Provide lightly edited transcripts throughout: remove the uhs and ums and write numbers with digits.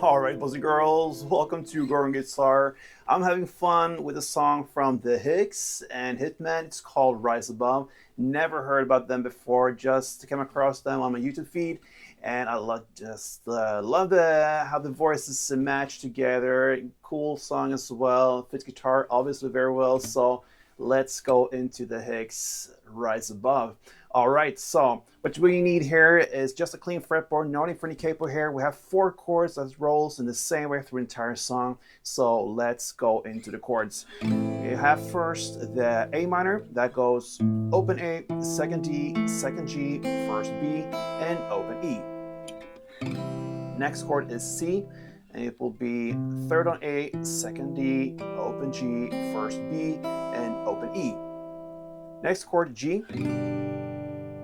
Alright, boys and girls, welcome to Growing Guitar. I'm having fun with a song from the Hicks and Hitman. It's called Rise Above. Never heard about them before, just came across them on my YouTube feed, and I love how the voices match together. Cool song as well, fits guitar obviously very well, so let's go into the Hicks Rise Above. All right, so what we need here is just a clean fretboard, no need for any capo here. We have 4 chords that rolls in the same way through the entire song. So let's go into the chords. You have first the A minor, that goes open A, second D, second G, first B, and open E. Next chord is C, and it will be third on A, second D, open G, first B, and open E. Next chord, G.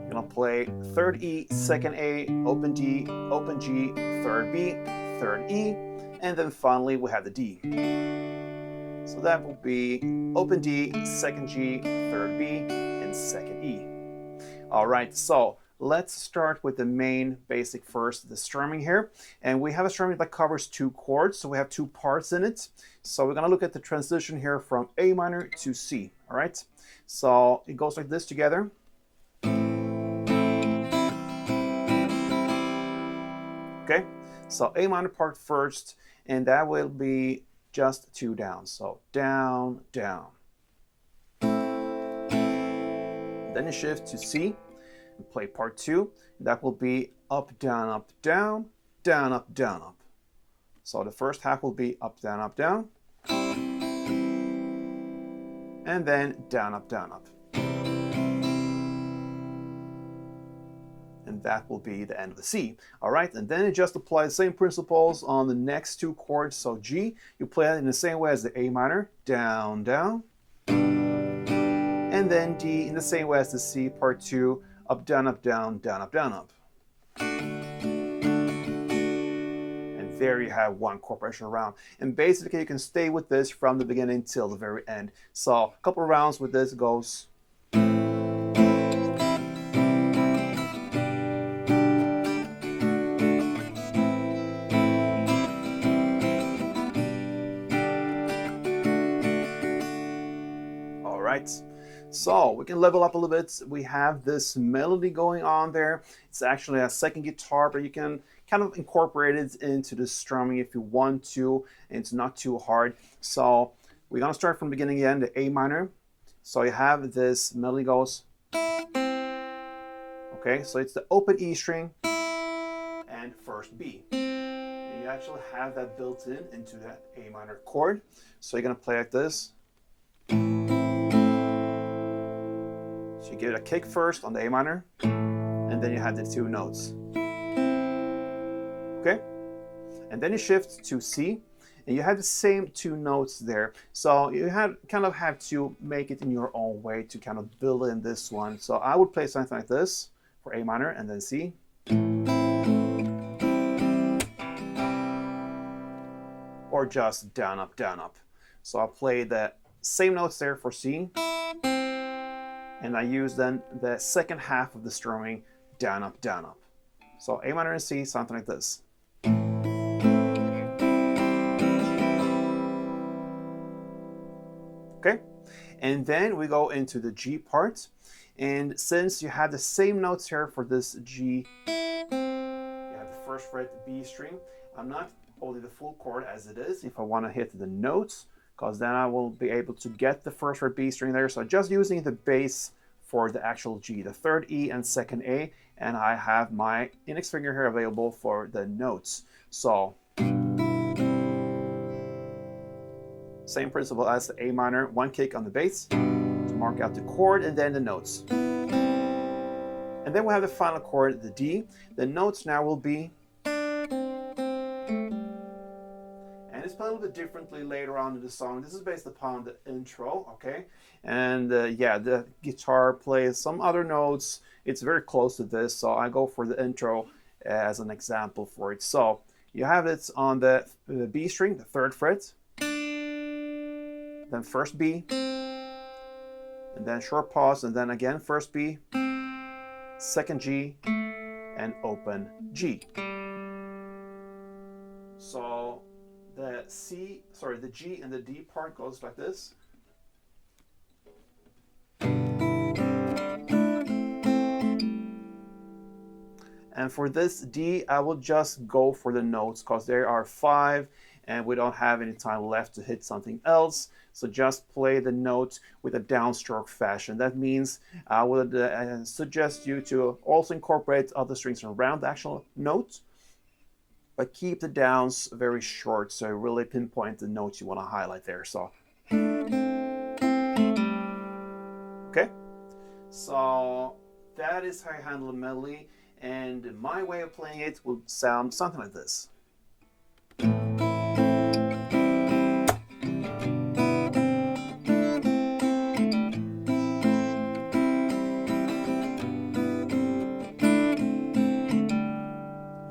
You're gonna play third E, second A, open D, open G, third B, third E, and then finally we have the D. So that will be open D, second G, third B, and second E. All right, so let's start with the main basic first, the strumming here. And we have a strumming that covers 2 chords, so we have 2 parts in it. So we're gonna look at the transition here from A minor to C, all right? So it goes like this together. Okay, so A minor part first, and that will be just 2 down. So down, down. Then you shift to C and play part 2. That will be up, down, up, down, down, up, down, up. So the first half will be up, down, up, down. And then down, up, down, up. And that will be the end of the C. All right, and then you just apply the same principles on the next 2 chords. So G, you play it in the same way as the A minor, down, down. And then D in the same way as the C, part 2, up, down, up, down, down, up, down, up. And there you have 1 chord progression round. And basically you can stay with this from the beginning till the very end. So a couple of rounds with this goes. So we can level up a little bit. We have this melody going on there. It's actually a second guitar, but you can kind of incorporate it into the strumming if you want to, and it's not too hard. So we're gonna start from the beginning again, the A minor. So you have this melody goes. Okay, so it's the open E string and first B. And you actually have that built in into that A minor chord. So you're gonna play like this. So you give it a kick first on the A minor, and then you have the 2 notes. Okay? And then you shift to C, and you have the same 2 notes there. So you kind of have to make it in your own way to kind of build in this one. So I would play something like this for A minor and then C. Or just down, up, down, up. So I'll play the same notes there for C. And I use then the second half of the strumming, down, up, down, up. So A minor and C, something like this. Okay, and then we go into the G part. And since you have the same notes here for this G, you have the first fret, the B string. I'm not holding the full chord as it is if I want to hit the notes, because then I will be able to get the first fret B string there. So just using the bass for the actual G, the third E and second A, and I have my index finger here available for the notes. So same principle as the A minor, 1 kick on the bass to mark out the chord and then the notes. And then we have the final chord, the D. The notes now will be, and it's played a little bit differently later on in the song. This is based upon the intro, okay? And yeah, the guitar plays some other notes. It's very close to this, so I go for the intro as an example for it. So you have it on the B string, the 3rd fret, then first B, and then short pause, and then again first B, second G, and open G. So the G and the D part goes like this. And for this D, I will just go for the notes because there are 5 and we don't have any time left to hit something else. So just play the note with a downstroke fashion. That means I would suggest you to also incorporate other strings around the actual note, but keep the downs very short so you really pinpoint the notes you want to highlight there. So, okay. So that is how you handle a melody. And my way of playing it will sound something like this.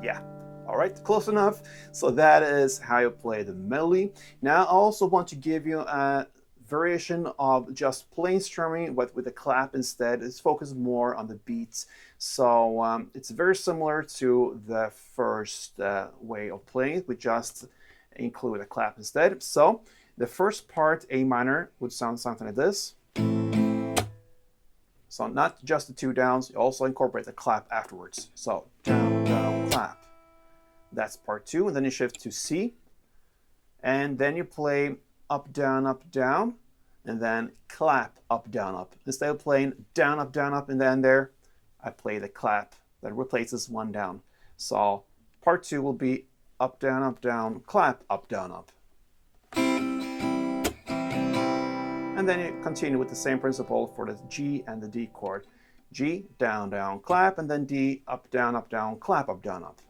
Yeah, all right, close enough. So that is how you play the melody. Now I also want to give you a variation of just plain strumming, but with a clap instead. It's focused more on the beats. So it's very similar to the first way of playing it. We just include a clap instead. So the first part, A minor, would sound something like this. So not just the 2 downs, you also incorporate the clap afterwards. So down, down, clap. That's part 2, and then you shift to C. And then you play up, down, and then clap, up, down, up. Instead of playing down, up, and then there, I play the clap that replaces 1 down. So part 2 will be up, down, clap, up, down, up. And then you continue with the same principle for the G and the D chord. G, down, down, clap, and then D, up, down, clap, up, down, up.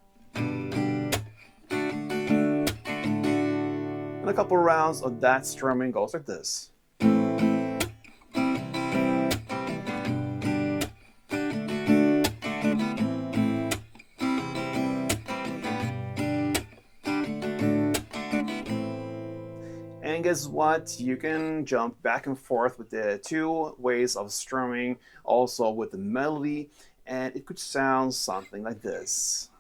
And a couple rounds of that strumming goes like this. And guess what? You can jump back and forth with the 2 ways of strumming, also with the melody, and it could sound something like this.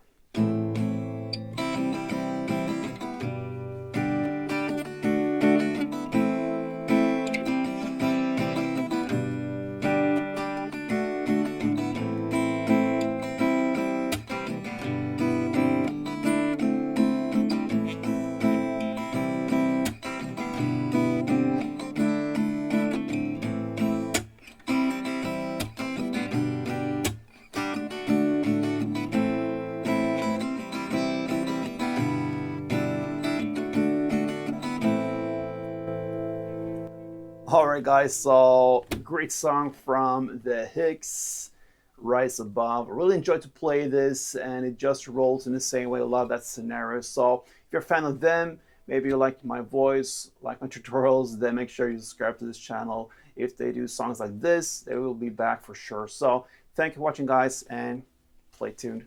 All right, guys, so great song from the Hicks, Rise Above. I really enjoyed to play this, and it just rolls in the same way. I love that scenario. So if you're a fan of them, maybe you like my voice, like my tutorials, then make sure you subscribe to this channel. If they do songs like this, they will be back for sure. So thank you for watching, guys, and play tuned.